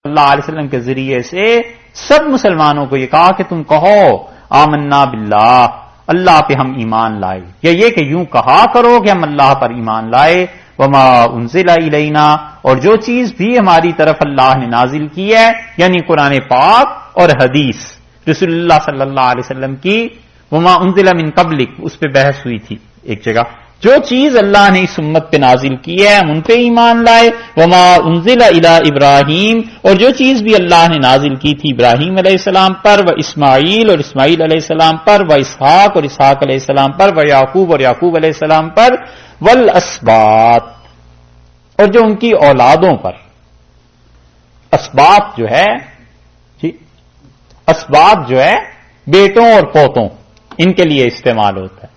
اللہ علیہ وسلم کے ذریعے سے سب مسلمانوں کو یہ کہا کہ تم کہو آمنا باللہ، اللہ پہ ہم ایمان لائے، یا یہ کہ یوں کہا کرو کہ ہم اللہ پر ایمان لائے، وما انزل الینا، اور جو چیز بھی ہماری طرف اللہ نے نازل کی ہے، یعنی قرآن پاک اور حدیث رسول اللہ صلی اللہ علیہ وسلم کی، وما انزل من قبلک، اس پہ بحث ہوئی تھی ایک جگہ، جو چیز اللہ نے اس امت پہ نازل کی ہے ہم ان پہ ایمان لائے، وما انزل الی ابراہیم، اور جو چیز بھی اللہ نے نازل کی تھی ابراہیم علیہ السلام پر، و اسماعیل اور اسماعیل علیہ السلام پر، و اسحاق اور اسحاق علیہ السلام پر، و یعقوب اور یعقوب علیہ السلام پر، والاسباط، اور جو ان کی اولادوں پر۔ اسباط جو ہے جی، اسباط جو ہے بیٹوں اور پوتوں، ان کے لیے استعمال ہوتا ہے،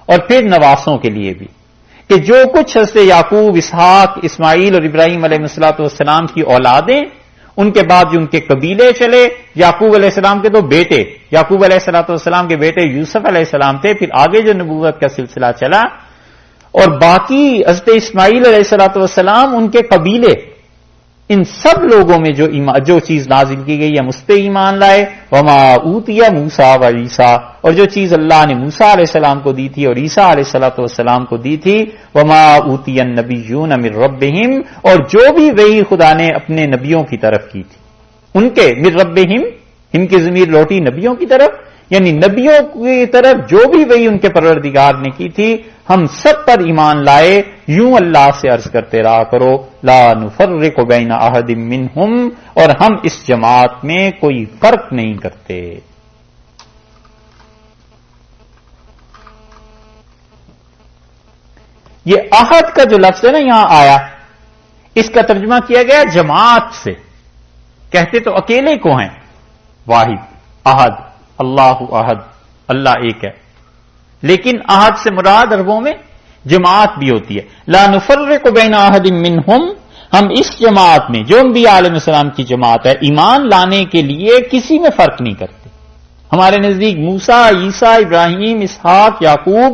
اور پھر نواسوں کے لیے بھی، کہ جو کچھ حضرت یعقوب، اسحاق، اسماعیل اور ابراہیم علیہ السلام کی اولادیں، ان کے بعد جو ان کے قبیلے چلے، یعقوب علیہ السلام کے تو بیٹے، یعقوب علیہ السلام کے بیٹے یوسف علیہ السلام تھے، پھر آگے جو نبوت کا سلسلہ چلا، اور باقی حضرت اسماعیل علیہ السلام ان کے قبیلے، ان سب لوگوں میں جو چیز نازل کی گئی ہم اس پہ ایمان لائے، وما اوتی موسیٰ و عیسیٰ، اور جو چیز اللہ نے موسیٰ علیہ السلام کو دی تھی اور عیسیٰ علیہ السلام کو دی تھی، وما اوتی النبیون من ربہم، اور جو بھی وحی خدا نے اپنے نبیوں کی طرف کی تھی، ان کے من ربہم، ہم کی ضمیر لوٹی نبیوں کی طرف، یعنی نبیوں کی طرف جو بھی وحی ان کے پروردگار نے کی تھی ہم سب پر ایمان لائے، یوں اللہ سے عرض کرتے رہا کرو لا نفرق بین احد منہم، اور ہم اس جماعت میں کوئی فرق نہیں کرتے۔ یہ احد کا جو لفظ ہے نا یہاں آیا، اس کا ترجمہ کیا گیا جماعت سے، کہتے تو اکیلے کو ہیں، واحد احد، اللہ احد، اللہ ایک ہے، لیکن احد سے مراد عربوں میں جماعت بھی ہوتی ہے۔ لا نفرق بین احد منہم، ہم اس جماعت میں جو انبیاء علیہ السلام کی جماعت ہے ایمان لانے کے لیے کسی میں فرق نہیں کرتے۔ ہمارے نزدیک موسیٰ، عیسیٰ، ابراہیم، اسحاق، یعقوب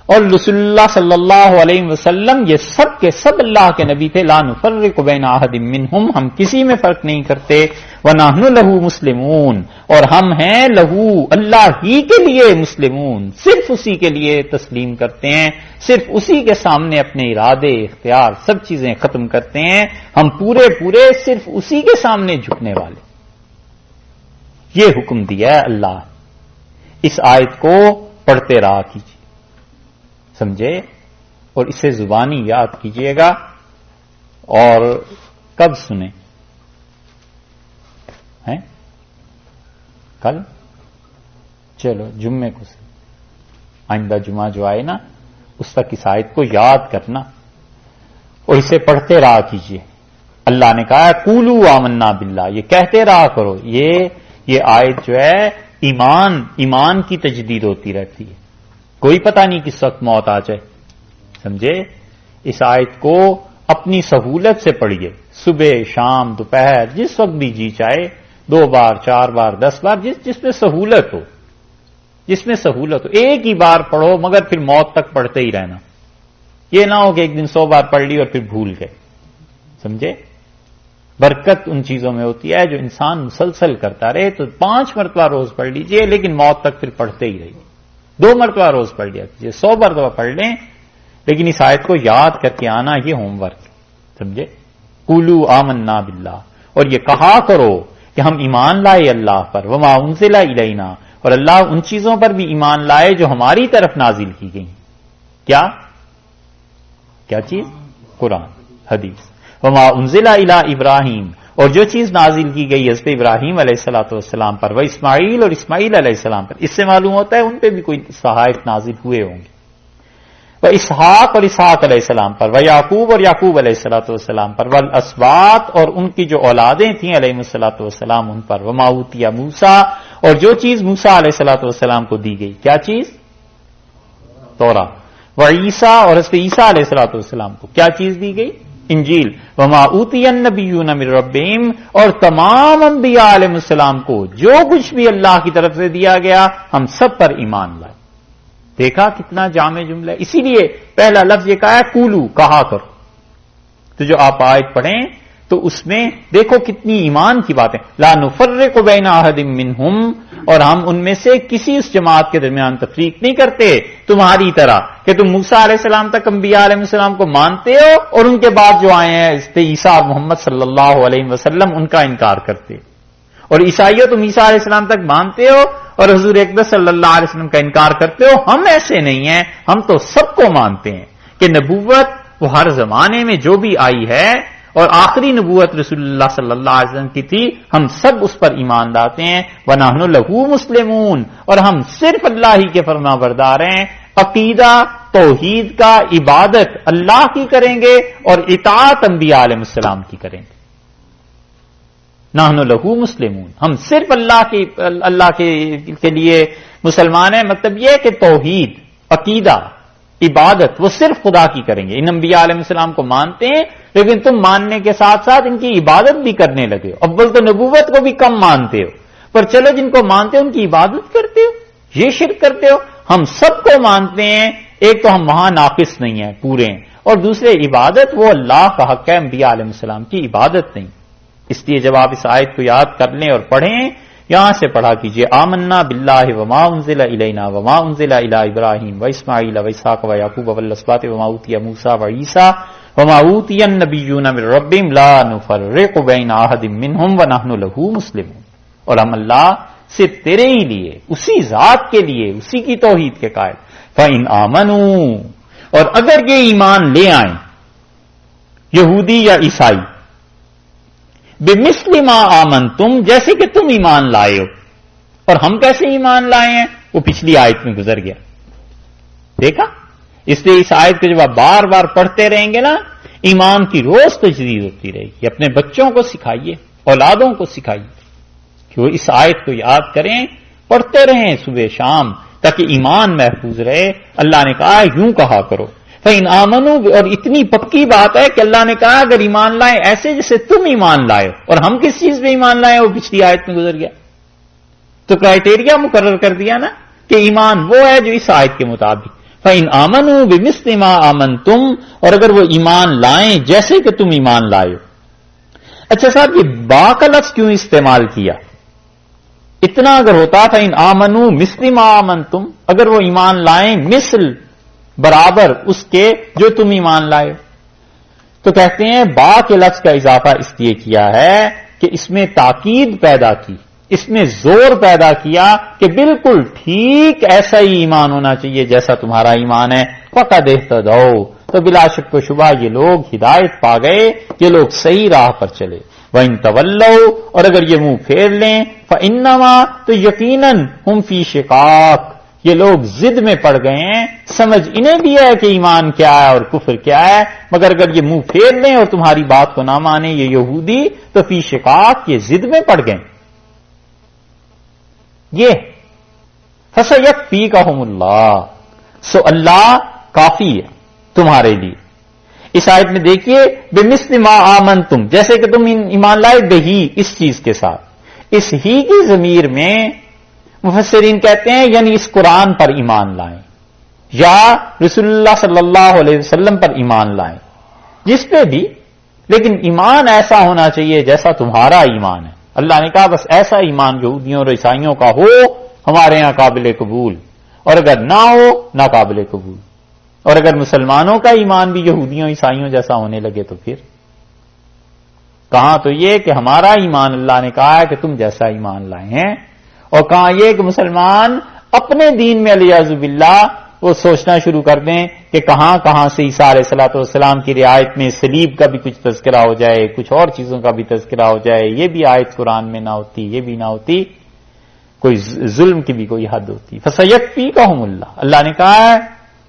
اور رسول اللہ صلی اللہ علیہ وسلم یہ سب کے سب اللہ کے نبی تھے۔ لا نفرق بین احد منہم، ہم کسی میں فرق نہیں کرتے، وَنَحْنُ لَهُ مُسْلِمُونَ، اور ہم ہیں لہو، اللہ ہی کے لیے مسلمون، صرف اسی کے لیے تسلیم کرتے ہیں، صرف اسی کے سامنے اپنے ارادے، اختیار، سب چیزیں ختم کرتے ہیں، ہم پورے صرف اسی کے سامنے جھکنے والے۔ یہ حکم دیا ہے اللہ، اس آیت کو پڑھتے رہا کیجیے، سمجھے، اور اسے زبانی یاد کیجیے گا، اور کب سنیں؟ ہیں کل؟ چلو جمعے کو سے، آئندہ جمعہ جو آئے نا اس تک اس آیت کو یاد کرنا اور اسے پڑھتے رہا کیجیے۔ اللہ نے کہا قولوا آمنا باللہ، یہ کہتے رہا کرو، یہ آیت جو ہے ایمان کی تجدید ہوتی رہتی ہے، کوئی پتہ نہیں کس وقت موت آ جائے، سمجھے۔ اس آیت کو اپنی سہولت سے پڑھیے، صبح، شام، دوپہر، جس وقت بھی جی چاہے، 2 بار، 4 بار، 10 بار، جس میں سہولت ہو، جس میں سہولت ہو، ایک ہی بار پڑھو مگر پھر موت تک پڑھتے ہی رہنا، یہ نہ ہو کہ ایک دن 100 بار پڑھ لی اور پھر بھول گئے، سمجھے۔ برکت ان چیزوں میں ہوتی ہے جو انسان مسلسل کرتا رہے، تو 5 مرتبہ روز پڑھ لیجئے، لیکن موت تک پھر پڑھتے ہی رہیے، 2 مرتبہ روز پڑھ لیا کیجیے، 100 مرتبہ پڑھ لیں، لیکن اس آیت کو یاد کر کے آنا یہ ہوم ورک، سمجھے۔ قولوا آمنا باللہ، اور یہ کہا کرو کہ ہم ایمان لائے اللہ پر، وما انزل الینا، اور اللہ ان چیزوں پر بھی ایمان لائے جو ہماری طرف نازل کی گئی۔ کیا چیز؟ قرآن، حدیث۔ وما انزل الی ابراہیم، اور جو چیز نازل کی گئی حضرت ابراہیم علیہ السلام پر، وہ اسماعیل اور اسماعیل علیہ السلام پر، اس سے معلوم ہوتا ہے ان پہ بھی کوئی صحائف نازل ہوئے ہوں گے، وہ اسحاق اور اسحاق علیہ السلام پر، وہ یعقوب اور یعقوب علیہ السلام پر، والاسباط، اور ان کی جو اولادیں تھیں علیہ السلام ان پر، وما اوتی موسیٰ، اور جو چیز موسیٰ علیہ السلام کو دی گئی، کیا چیز؟ تورات، وعیسیٰ، اور حضرت عیسیٰ علیہ السلام کو کیا چیز دی گئی؟ انجیل، وما اوتی النبیون من ربہم، اور تمام انبیاء علیہ السلام کو جو کچھ بھی اللہ کی طرف سے دیا گیا ہم سب پر ایمان لائے۔ دیکھا کتنا جامع جملہ ہے، اسی لیے پہلا لفظ یہ کہا ہے قولو، کہا کرو، تو جو آپ آیت پڑھیں تو اس میں دیکھو کتنی ایمان کی باتیں، لا نفرق بین احد منہم، اور ہم ان میں سے کسی اس جماعت کے درمیان تفریق نہیں کرتے تمہاری طرح کہ تم موسیٰ علیہ السلام تک انبیاء علیہ السلام کو مانتے ہو اور ان کے بعد جو آئے ہیں عیسیٰ اور محمد صلی اللہ علیہ وسلم ان کا انکار کرتے، اور عیسائیوں تم عیسیٰ علیہ السلام تک مانتے ہو اور حضور اقدس صلی اللہ علیہ وسلم کا انکار کرتے ہو. ہم ایسے نہیں ہیں، ہم تو سب کو مانتے ہیں کہ نبوت وہ ہر زمانے میں جو بھی آئی ہے اور آخری نبوت رسول اللہ صلی اللہ علیہ وسلم کی تھی، ہم سب اس پر ایمان لاتے ہیں. وَنَحْنُ لَهُ مُسْلِمُونَ، اور ہم صرف اللہ ہی کے فرما بردار ہیں. عقیدہ توحید کا، عبادت اللہ کی کریں گے اور اطاعت انبیاء علیہ السلام کی کریں گے. نحن لہو مسلمون، ہم صرف اللہ کے لیے مسلمان ہیں. مطلب یہ کہ توحید، عقیدہ، عبادت وہ صرف خدا کی کریں گے. ان انبیاء علیہ السلام کو مانتے ہیں لیکن تم ماننے کے ساتھ ساتھ ان کی عبادت بھی کرنے لگے ہو. اول تو نبوت کو بھی کم مانتے ہو، پر چلو جن کو مانتے ہو ان کی عبادت کرتے ہو، یہ شرک کرتے ہو. ہم سب کو مانتے ہیں، ایک تو ہم وہاں ناقص نہیں ہیں، پورے ہیں، اور دوسرے عبادت وہ اللہ کا حق ہے، انبیاء علیہ السلام کی عبادت نہیں. اس لیے جب آپ اس آیت کو یاد کر لیں اور پڑھیں، یہاں سے پڑھا کیجئے آمنا باللہ وما انزل الینا وما انزل الی ابراہیم واسماعیل واسحاق ویعقوب والاسباط وما اوتی موسیٰ وعیسیٰ وما اوتی النبیون من ربہم لا نفرق بین احد منہم ونحن لہ مسلمون. اور ہم اللہ صرف تیرے ہی لیے، اسی ذات کے لیے، اسی کی توحید کے قائل. فإن آمنوا، اور اگر یہ ایمان لے آئیں یہودی یا عیسائی، بمثل ما آمنتم، جیسے کہ تم ایمان لائے ہو. اور ہم کیسے ایمان لائے ہیں وہ پچھلی آیت میں گزر گیا، دیکھا. اس لیے اس آیت کو جب آپ بار بار پڑھتے رہیں گے نا، ایمان کی روز تجدید ہوتی رہے گی. اپنے بچوں کو سکھائیے، اولادوں کو سکھائیے کہ وہ اس آیت کو یاد کریں، پڑھتے رہیں صبح شام تاکہ ایمان محفوظ رہے. اللہ نے کہا یوں کہا کرو. فَإِنْ آمَنُوا، اور اتنی پکی بات ہے کہ اللہ نے کہا اگر ایمان لائیں ایسے جیسے تم ایمان لائے. اور ہم کس چیز پہ ایمان لائے وہ پچھلی آیت میں گزر گیا. تو کرائٹیریا مقرر کر دیا نا کہ ایمان وہ ہے جو اس آیت کے مطابق. فَإِنْ آمَنُوا بِمِثْلِ مَا آمَنْتُمْ، اور اگر وہ ایمان لائیں جیسے کہ تم ایمان لائے. اچھا صاحب، یہ با کا لفظ کیوں استعمال کیا؟ اتنا اگر ہوتا فَإِنْ آمَنُوا مِثْلِ مَا آمَنْتُمْ، اگر وہ ایمان لائیں مثل برابر اس کے جو تم ایمان لائے، تو کہتے ہیں با کے لفظ کا اضافہ اس لیے کیا ہے کہ اس میں تاکید پیدا کی، اس میں زور پیدا کیا کہ بالکل ٹھیک ایسا ہی ایمان ہونا چاہیے جیسا تمہارا ایمان ہے. فقد اہتدوا، تو بلا شک و شبہ یہ لوگ ہدایت پا گئے، یہ لوگ صحیح راہ پر چلے. وَإِن تَوَلَّوْا، اور اگر یہ منہ پھیر لیں، فَإِنَّمَا، تو یقیناً ہم فی شقاق، یہ لوگ ضد میں پڑ گئے ہیں. سمجھ انہیں بھی ہے کہ ایمان کیا ہے اور کفر کیا ہے، مگر اگر یہ منہ پھیر لیں اور تمہاری بات کو نہ مانے یہ یہودی، تو فی شقاق، یہ ضد میں پڑ گئے. یہ فَسَيَكْفِيكَهُمُ اللَّهُ، سو اللہ کافی ہے تمہارے لیے. اس آیت میں دیکھیے بِمِثْلِ مَا آمَنْتُمْ، جیسے کہ تم ایمان لائے بہی، اس چیز کے ساتھ. اس ہی کی ضمیر میں مفسرین کہتے ہیں یعنی اس قرآن پر ایمان لائیں یا رسول اللہ صلی اللہ علیہ وسلم پر ایمان لائیں، جس پہ بھی، لیکن ایمان ایسا ہونا چاہیے جیسا تمہارا ایمان ہے. اللہ نے کہا بس ایسا ایمان یہودیوں اور عیسائیوں کا ہو ہمارے یہاں قابل قبول، اور اگر نہ ہو ناقابل قبول. اور اگر مسلمانوں کا ایمان بھی یہودیوں عیسائیوں جیسا ہونے لگے تو پھر کہاں تو یہ کہ ہمارا ایمان اللہ نے کہا ہے کہ تم جیسا ایمان لائے ہیں، اور کہاں یہ کہ مسلمان اپنے دین میں علیہ باللہ وہ سوچنا شروع کر دیں کہ کہاں کہاں سے عیسیٰ علیہ الصلوۃ والسلام کی رعایت میں سلیب کا بھی کچھ تذکرہ ہو جائے، کچھ اور چیزوں کا بھی تذکرہ ہو جائے. یہ بھی آیت قرآن میں نہ ہوتی، یہ بھی نہ ہوتی، کوئی ظلم کی بھی کوئی حد ہوتی. فَسَيَكْفِيكَهُمُ اللَّهُ، اللہ نے کہا ہے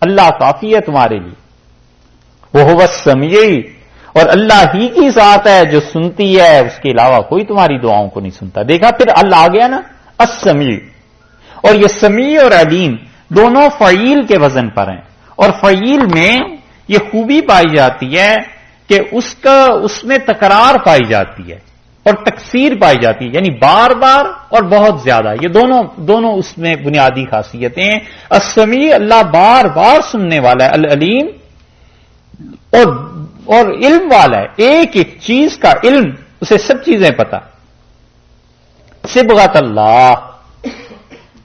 اللہ کافی ہے تمہارے لیے. وَهُوَ السَّمِيعُ، اور اللہ ہی کی ذات ہے جو سنتی ہے، اس کے علاوہ کوئی تمہاری دعاؤں کو نہیں سنتا. دیکھا پھر اللہ آ گیا نا السمیع. اور یہ سمیع اور علیم دونوں فعیل کے وزن پر ہیں، اور فعیل میں یہ خوبی پائی جاتی ہے کہ اس میں تکرار پائی جاتی ہے اور تکثیر پائی جاتی ہے، یعنی بار بار اور بہت زیادہ. یہ دونوں اس میں بنیادی خاصیتیں ہیں. السمیع، اللہ بار بار سننے والا ہے. العلیم، اور اور علم والا ہے، ایک ایک چیز کا علم، اسے سب چیزیں پتا. صبغت اللہ،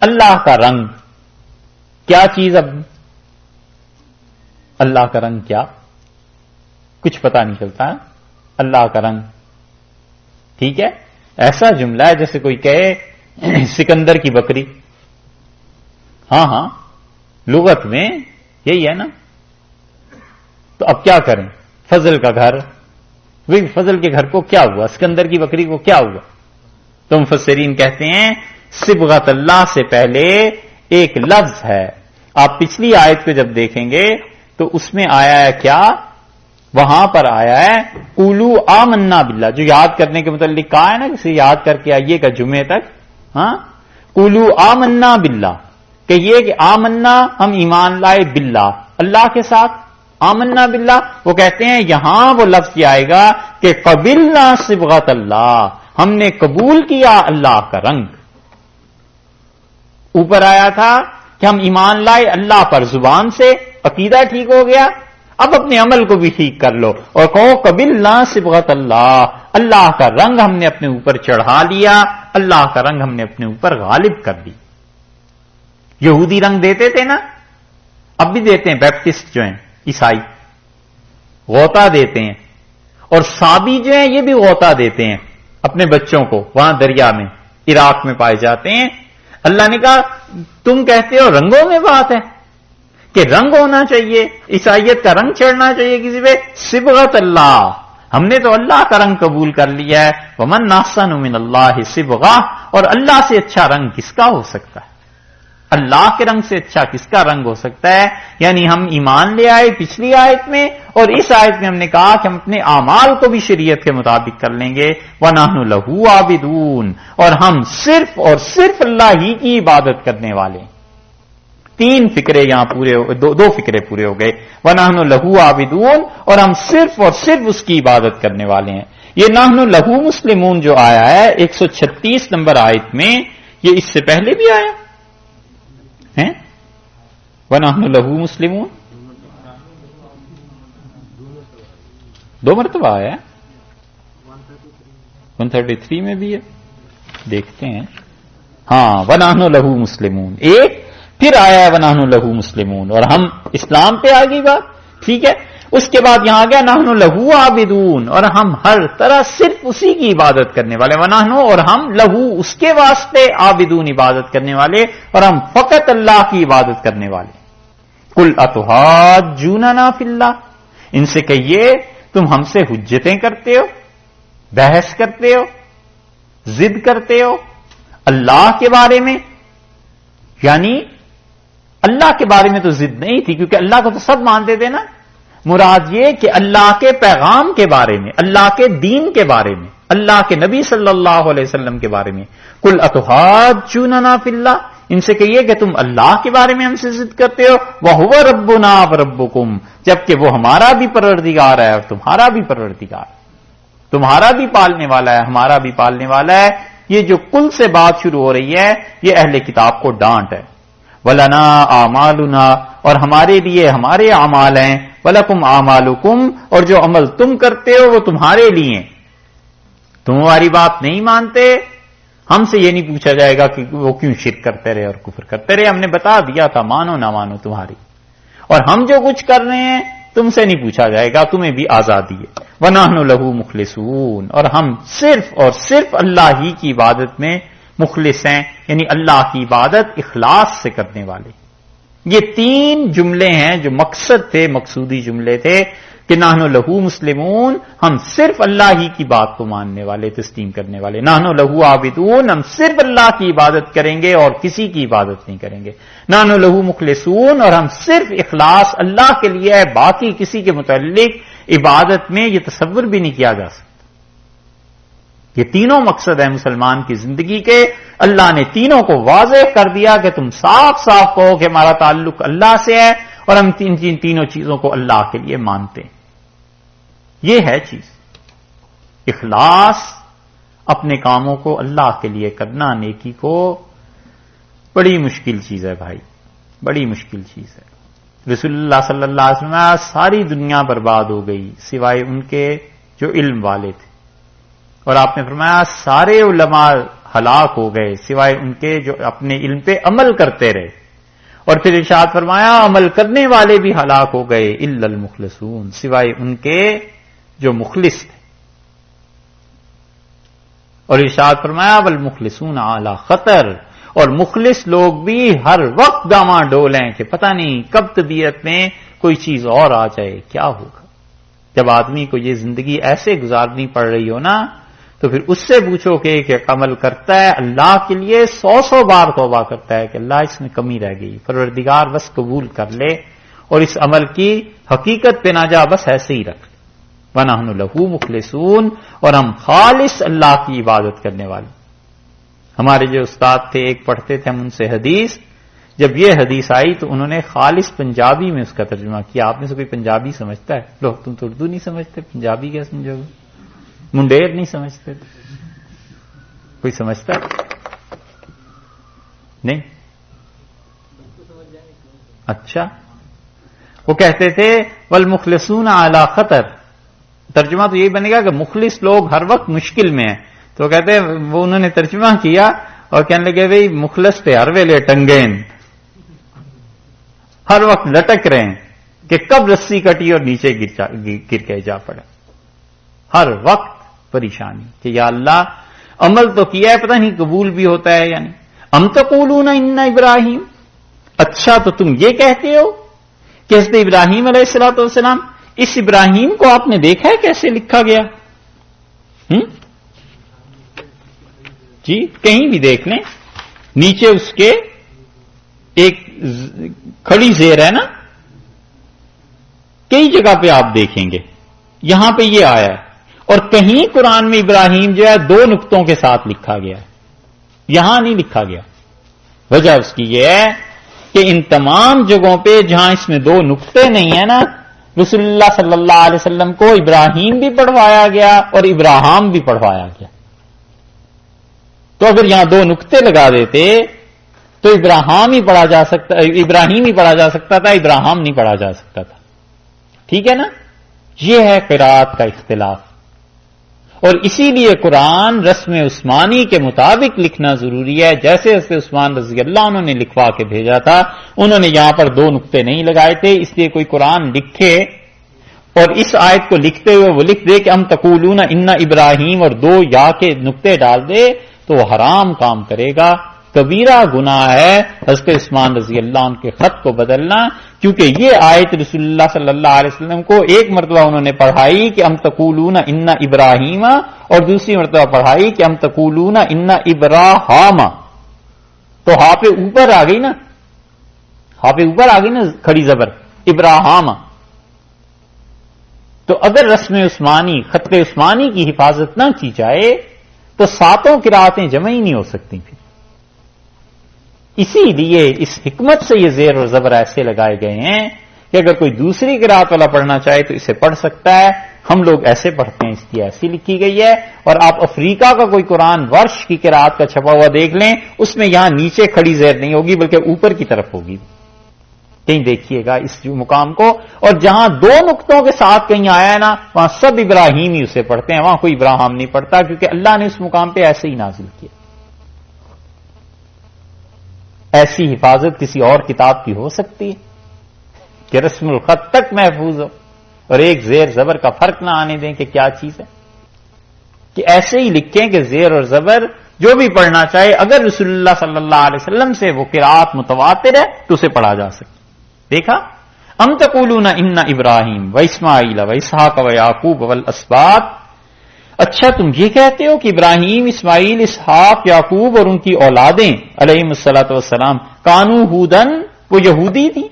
اللہ کا رنگ. کیا چیز؟ اب اللہ کا رنگ کیا؟ کچھ پتا نہیں چلتا. اللہ کا رنگ، ٹھیک ہے. ایسا جملہ ہے جیسے کوئی کہے سکندر کی بکری. ہاں لغت میں یہی ہے نا. تو اب کیا کریں؟ فضل کا گھر، وہی فضل کے گھر کو کیا ہوا؟ سکندر کی بکری کو کیا ہوا؟ تو مفسرین کہتے ہیں صبغت اللہ سے پہلے ایک لفظ ہے. آپ پچھلی آیت کو جب دیکھیں گے تو اس میں آیا ہے کیا؟ وہاں پر آیا ہے قولو آمنا باللہ، جو یاد کرنے کے متعلق کہا ہے نا، کسی یاد کر کے آئیے گا جمعے تک. ہاں، قولو آمنا باللہ، کہیے کہ آمنا، ہم ایمان لائے، باللہ، اللہ کے ساتھ. آمنا باللہ، وہ کہتے ہیں یہاں وہ لفظ یہ آئے گا کہ قبلنا صبغت اللہ، ہم نے قبول کیا اللہ کا رنگ. اوپر آیا تھا کہ ہم ایمان لائے اللہ پر زبان سے، عقیدہ ٹھیک ہو گیا، اب اپنے عمل کو بھی ٹھیک کر لو اور کہو قبلنا صبغت اللہ، اللہ کا رنگ ہم نے اپنے اوپر چڑھا لیا، اللہ کا رنگ ہم نے اپنے اوپر غالب کر دی. یہودی رنگ دیتے تھے نا، اب بھی دیتے ہیں. بیپٹسٹ جو ہیں عیسائی غوطہ دیتے ہیں، اور سابی جو ہیں یہ بھی غوطہ دیتے ہیں اپنے بچوں کو، وہاں دریا میں عراق میں پائے جاتے ہیں. اللہ نے کہا تم کہتے ہو رنگوں میں بات ہے کہ رنگ ہونا چاہیے، عیسائیت کا رنگ چڑھنا چاہیے کسی پہ. صبغت اللہ، ہم نے تو اللہ کا رنگ قبول کر لیا ہے. ومن احسن من اللہ صبغہ، اور اللہ سے اچھا رنگ کس کا ہو سکتا ہے؟ اللہ کے رنگ سے اچھا کس کا رنگ ہو سکتا ہے؟ یعنی ہم ایمان لے آئے پچھلی آیت میں، اور اس آیت میں ہم نے کہا کہ ہم اپنے اعمال کو بھی شریعت کے مطابق کر لیں گے. وَنَحْنُ لَهُ عَابِدُونَ، اور ہم صرف اور صرف اللہ ہی کی عبادت کرنے والے. تین فکرے یہاں پورے ہو، دو فکرے پورے ہو گئے. وَنَحْنُ لَهُ عَابِدُونَ، اور ہم صرف اور صرف اس کی عبادت کرنے والے ہیں. یہ نحن لہو مسلمون جو آیا ہے 136 نمبر آیت میں، یہ اس سے پہلے بھی آیا ہے. وَنَحْنُ لَهُ مُسْلِمُونَ دو مرتبہ آیا ہے، 133 میں بھی ہے، دیکھتے ہیں. ہاں، وَنَحْنُ لَهُ مُسْلِمُونَ ایک، پھر آیا ہے وَنَحْنُ لَهُ مُسْلِمُونَ، اور ہم اسلام پہ آ گئی بات. ٹھیک ہے، اس کے بعد یہاں آ گیا نحن لہو عابدون، اور ہم ہر طرح صرف اسی کی عبادت کرنے والے. ونحن، اور ہم لہو اس کے واسطے، عابدون عبادت کرنے والے، اور ہم فقط اللہ کی عبادت کرنے والے. قل اتحاجوننا فی اللہ، ان سے کہیے تم ہم سے حجتیں کرتے ہو، بحث کرتے ہو، ضد کرتے ہو اللہ کے بارے میں. یعنی اللہ کے بارے میں تو ضد نہیں تھی، کیونکہ اللہ کو تو سب مانتے تھے نا. مراد یہ کہ اللہ کے پیغام کے بارے میں، اللہ کے دین کے بارے میں، اللہ کے نبی صلی اللہ علیہ وسلم کے بارے میں. قل اتحاجوننا فی اللہ، ان سے کہیے کہ تم اللہ کے بارے میں ہم سے ضد کرتے ہو. وَهُوَ رَبُّنَا وَرَبُّكُمْ، جبکہ وہ ہمارا بھی پروردگار ہے اور تمہارا بھی پروردگار، تمہارا بھی پالنے والا ہے، ہمارا بھی پالنے والا ہے. یہ جو کل سے بات شروع ہو رہی ہے، یہ اہل کتاب کو ڈانٹ ہے. وَلَنَا أَعْمَالُنَا، اور ہمارے لیے ہمارے اعمال ہیں. وَلَكُمْ أَعْمَالُكُمْ، اور جو عمل تم کرتے ہو وہ تمہارے لیے. تم ہماری بات نہیں مانتے، ہم سے یہ نہیں پوچھا جائے گا کہ وہ کیوں شرک کرتے رہے اور کفر کرتے رہے. ہم نے بتا دیا تھا، مانو نہ مانو تمہاری. اور ہم جو کچھ کر رہے ہیں تم سے نہیں پوچھا جائے گا، تمہیں بھی آزادی ہے. وَنَحْنُ لَهُ مُخْلِصُونَ، اور ہم صرف اور صرف اللہ ہی کی عبادت میں مخلص ہیں، یعنی اللہ کی عبادت اخلاص سے کرنے والے. یہ تین جملے ہیں جو مقصد تھے، مقصودی جملے تھے کہ نحن لہو مسلمون، ہم صرف اللہ ہی کی بات کو ماننے والے، تسلیم کرنے والے. نحن لہو عابدون، ہم صرف اللہ کی عبادت کریں گے اور کسی کی عبادت نہیں کریں گے. نحن لہو مخلصون، اور ہم صرف اخلاص اللہ کے لیے ہے، باقی کسی کے متعلق عبادت میں یہ تصور بھی نہیں کیا جا سکتا. یہ تینوں مقصد ہیں مسلمان کی زندگی کے. اللہ نے تینوں کو واضح کر دیا کہ تم صاف صاف کہو کہ ہمارا تعلق اللہ سے ہے اور ہم تینوں چیزوں کو اللہ کے لیے مانتے ہیں. یہ ہے چیز اخلاص، اپنے کاموں کو اللہ کے لیے کرنا، نیکی کو. بڑی مشکل چیز ہے بھائی، بڑی مشکل چیز ہے. رسول اللہ صلی اللہ علیہ وسلم ساری دنیا برباد ہو گئی سوائے ان کے جو علم والے تھے، اور آپ نے فرمایا سارے علماء ہلاک ہو گئے سوائے ان کے جو اپنے علم پہ عمل کرتے رہے، اور پھر ارشاد فرمایا عمل کرنے والے بھی ہلاک ہو گئے الا المخلصون، سوائے ان کے جو مخلص تھے، اور ارشاد فرمایا والمخلصون علی خطر، اور مخلص لوگ بھی ہر وقت ڈاواں ڈول ہیں کہ پتہ نہیں کب طبیعت میں کوئی چیز اور آ جائے، کیا ہوگا۔ جب آدمی کو یہ زندگی ایسے گزارنی پڑ رہی ہو نا، تو پھر اس سے پوچھو کہ عمل کرتا ہے اللہ کے لیے 100 بار توبہ کرتا ہے کہ اللہ اس میں کمی رہ گئی، پروردگار بس قبول کر لے اور اس عمل کی حقیقت پہ نہ جا، بس ایسے ہی رکھ لے، وَنَحْنُ لَهُ مُخْلِصُونَ، اور ہم خالص اللہ کی عبادت کرنے والے۔ ہمارے جو استاد تھے ایک پڑھتے تھے ہم ان سے حدیث، جب یہ حدیث آئی تو انہوں نے خالص پنجابی میں اس کا ترجمہ کیا۔ آپ میں سے کوئی پنجابی سمجھتا ہے؟ لوگ تم تو اردو نہیں سمجھتے، پنجابی کیا سمجھو گے؟ منڈیر نہیں سمجھتے؟ کوئی سمجھتا ہے؟ نہیں؟ اچھا، وہ کہتے تھے والمخلصون علی خطر، ترجمہ تو یہی بنے گا کہ مخلص لوگ ہر وقت مشکل میں ہیں۔ تو کہتے ہیں وہ انہوں نے ترجمہ کیا اور کہنے لگے بھئی مخلص پہ ہر ویلے ٹنگین، ہر وقت لٹک رہے ہیں کہ کب رسی کٹی اور نیچے گر کے جا پڑے، ہر وقت پریشانی کہ یا اللہ عمل تو کیا ہے پتہ نہیں قبول بھی ہوتا ہے یا نہیں۔ ام تقولون ان ابراہیم، اچھا تو تم یہ کہتے ہو کہ حضرت ابراہیم علیہ الصلوۃ والسلام، اس ابراہیم کو آپ نے دیکھا ہے کیسے لکھا گیا؟ جی کہیں بھی دیکھ لیں، نیچے اس کے ایک کھڑی زیر ہے نا، کئی جگہ پہ آپ دیکھیں گے یہاں پہ یہ آیا ہے، اور کہیں قرآن میں ابراہیم جو ہے 2 نقطوں کے ساتھ لکھا گیا ہے، یہاں نہیں لکھا گیا۔ وجہ اس کی یہ ہے کہ ان تمام جگہوں پہ جہاں اس میں 2 نقطے نہیں ہیں نا، رسول اللہ صلی اللہ علیہ وسلم کو ابراہیم بھی پڑھوایا گیا اور ابراہام بھی پڑھوایا گیا۔ تو اگر یہاں 2 نقطے لگا دیتے تو ابراہیم ہی پڑھا جا سکتا تھا، ابراہام نہیں پڑھا جا سکتا تھا۔ ٹھیک ہے نا، یہ ہے قرات کا اختلاف، اور اسی لیے قرآن رسم عثمانی کے مطابق لکھنا ضروری ہے، جیسے حضرت عثمان رضی اللہ عنہ نے لکھوا کے بھیجا تھا، انہوں نے یہاں پر 2 نقطے نہیں لگائے تھے، اس لیے کوئی قرآن لکھے اور اس آیت کو لکھتے ہوئے وہ لکھ دے کہ ام تقولون ان ابراہیم اور 2 یا کے نقطے ڈال دے تو وہ حرام کام کرے گا، کبیرہ گناہ ہے حضرت عثمان رضی اللہ عنہ کے خط کو بدلنا، کیونکہ یہ آیت رسول اللہ صلی اللہ علیہ وسلم کو ایک مرتبہ انہوں نے پڑھائی کہ ام تقولون ان ابراہیم، اور دوسری مرتبہ پڑھائی کہ ام تقولون ان ابراہام، تو ہاں پہ اوپر آ گئی نا، کھڑی زبر ابراہام۔ تو اگر رسم عثمانی خط عثمانی کی حفاظت نہ کی جائے تو 7 قراتیں جمع ہی نہیں ہو سکتی پھر، اسی لیے اس حکمت سے یہ زیر اور زبر ایسے لگائے گئے ہیں کہ اگر کوئی دوسری قرات والا پڑھنا چاہے تو اسے پڑھ سکتا ہے، ہم لوگ ایسے پڑھتے ہیں، اس کی ایسی لکھی گئی ہے۔ اور آپ افریقہ کا کوئی قرآن ورش کی قرات کا چھپا ہوا دیکھ لیں، اس میں یہاں نیچے کھڑی زیر نہیں ہوگی بلکہ اوپر کی طرف ہوگی، کہیں دیکھیے گا اس مقام کو، اور جہاں 2 نقطوں کے ساتھ کہیں آیا ہے نا وہاں سب ابراہیم ہی اسے پڑھتے ہیں، وہاں کوئی ابراہیم نہیں پڑھتا، کیونکہ اللہ نے اس مقام پہ ایسے ہی نازل کیا۔ ایسی حفاظت کسی اور کتاب کی ہو سکتی ہے کہ رسم الخط تک محفوظ ہو اور ایک زیر زبر کا فرق نہ آنے دیں کہ کیا چیز ہے، کہ ایسے ہی لکھیں کہ زیر اور زبر جو بھی پڑھنا چاہے اگر رسول اللہ صلی اللہ علیہ وسلم سے وہ قرات متواتر ہے تو اسے پڑھا جا سکتا۔ دیکھا، ام تقولون ان ابراہیم و اسماعیل و اسحاق و یعقوب والاسباط، اچھا تم یہ کہتے ہو کہ ابراہیم، اسماعیل، اسحاق، یعقوب اور ان کی اولادیں علیہم الصلاۃ والسلام کانو ہودن، وہ یہودی تھی،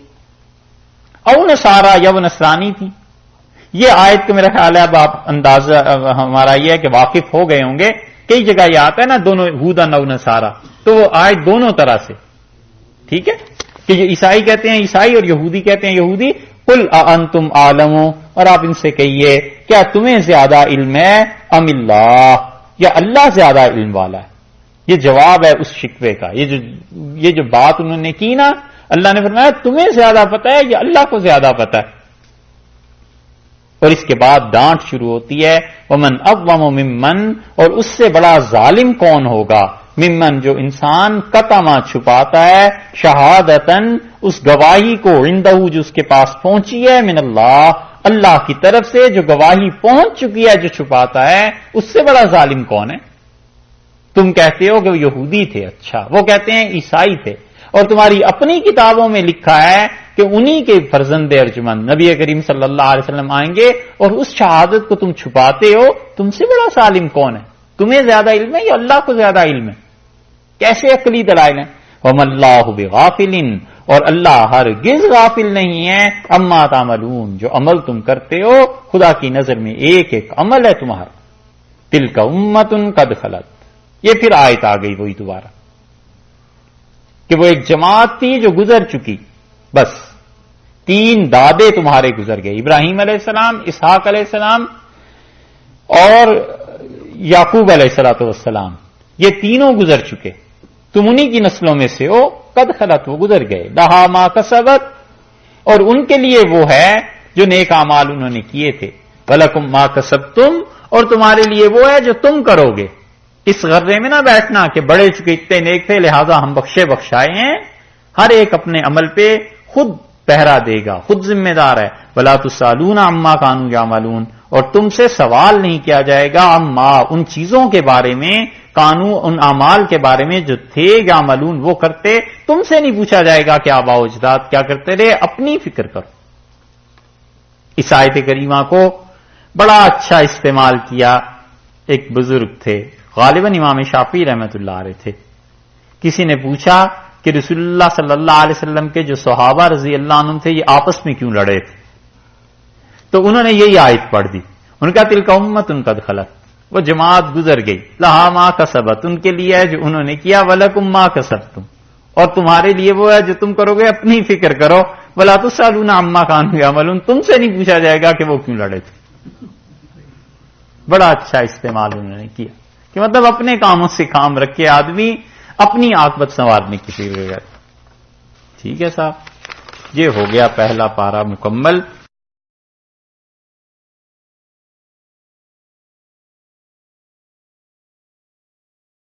او نصارا یا وہ نصرانی تھی۔ یہ آیت کا میرا خیال ہے اب آپ اندازہ ہمارا یہ ہے کہ واقف ہو گئے ہوں گے، کئی جگہ یہ آتا ہے نا دونوں ہودن او نصارا، تو وہ آیت دونوں طرح سے، ٹھیک ہے، کہ جو عیسائی کہتے ہیں عیسائی اور یہودی کہتے ہیں یہودی۔ قل اانتم عالم، اور آپ ان سے کہیے کیا تمہیں زیادہ علم ہے ام اللہ، یا اللہ زیادہ علم والا ہے۔ یہ جواب ہے اس شکوے کا، یہ جو بات انہوں نے کی نا اللہ نے فرمایا تمہیں زیادہ پتا ہے یا اللہ کو زیادہ پتا ہے؟ اور اس کے بعد ڈانٹ شروع ہوتی ہے ومن اظلم ممن، اور اس سے بڑا ظالم کون ہوگا، ممن جو انسان کتما چھپاتا ہے، شہادتن اس گواہی کو، عندہ جو اس کے پاس پہنچی ہے، من اللہ اللہ کی طرف سے جو گواہی پہنچ چکی ہے جو چھپاتا ہے، اس سے بڑا ظالم کون ہے؟ تم کہتے ہو کہ وہ یہودی تھے، اچھا وہ کہتے ہیں عیسائی تھے، اور تمہاری اپنی کتابوں میں لکھا ہے کہ انہی کے فرزند ارجمند نبی کریم صلی اللہ علیہ وسلم آئیں گے، اور اس شہادت کو تم چھپاتے ہو، تم سے بڑا ظالم کون ہے؟ تمہیں زیادہ علم ہے یا اللہ کو زیادہ علم ہے؟ کیسے عقلی دلائل ہیں؟ وَمَا اللَّهُ بِغَافِلٍ، اور اللہ ہرگز غافل نہیں ہے، اما تعملون جو عمل تم کرتے ہو، خدا کی نظر میں ایک ایک عمل ہے تمہارا۔ تِلْكَ أُمَّةٌ قَدْ خَلَتْ، یہ پھر آیت آ گئی وہی دوبارہ کہ وہ ایک جماعت تھی جو گزر چکی، بس 3 دادے تمہارے گزر گئے، ابراہیم علیہ السلام، اسحاق علیہ السلام اور یعقوب علیہ السلام، یہ تینوں گزر چکے، تم انہی کی نسلوں میں سے ہو، قد خلت وہ گزر گئے، لہا ما کسبت، اور ان کے لیے وہ ہے جو نیک اعمال انہوں نے کیے تھے، ولکم ما کسبتم، اور تمہارے لیے وہ ہے جو تم کرو گے۔ اس غرے میں نہ بیٹھنا کہ بڑے چکے اتنے نیک تھے لہذا ہم بخشے بخشائے ہیں، ہر ایک اپنے عمل پہ خود پہرا دے گا، خود ذمہ دار ہے۔ ولا تسالون عما كانوا يعملون، اور تم سے سوال نہیں کیا جائے گا عما ان چیزوں کے بارے میں، کانو ان اعمال کے بارے میں جو تھے یعملون وہ کرتے، تم سے نہیں پوچھا جائے گا کہ آباء و اجداد کیا کرتے رہے، اپنی فکر کرو۔ اس آیت کریمہ کو بڑا اچھا استعمال کیا ایک بزرگ تھے، غالباً امام شافعی رحمۃ اللہ علیہ تھے۔ کسی نے پوچھا کہ رسول اللہ صلی اللہ علیہ وسلم کے جو صحابہ رضی اللہ عنہم تھے یہ آپس میں کیوں لڑے تھے؟ تو انہوں نے یہی آیت پڑھ دی، ان کا تلک امۃ قد خلت، وہ جماعت گزر گئی، لہا ما کسبت ان کے لیے ہے جو انہوں نے کیا، ولکم ما کسبتم اور تمہارے لیے وہ ہے جو تم کرو گے، اپنی فکر کرو، ولا تسالون عما كانوا يعملون تم سے نہیں پوچھا جائے گا کہ وہ کیوں لڑے تھے۔ بڑا اچھا استعمال انہوں نے کیا کہ مطلب اپنے کاموں سے کام رکھے آدمی اپنی عاقبت سنوارنے کی فکر کرے۔ ٹھیک ہے صاحب، یہ ہو گیا پہلا پارہ مکمل۔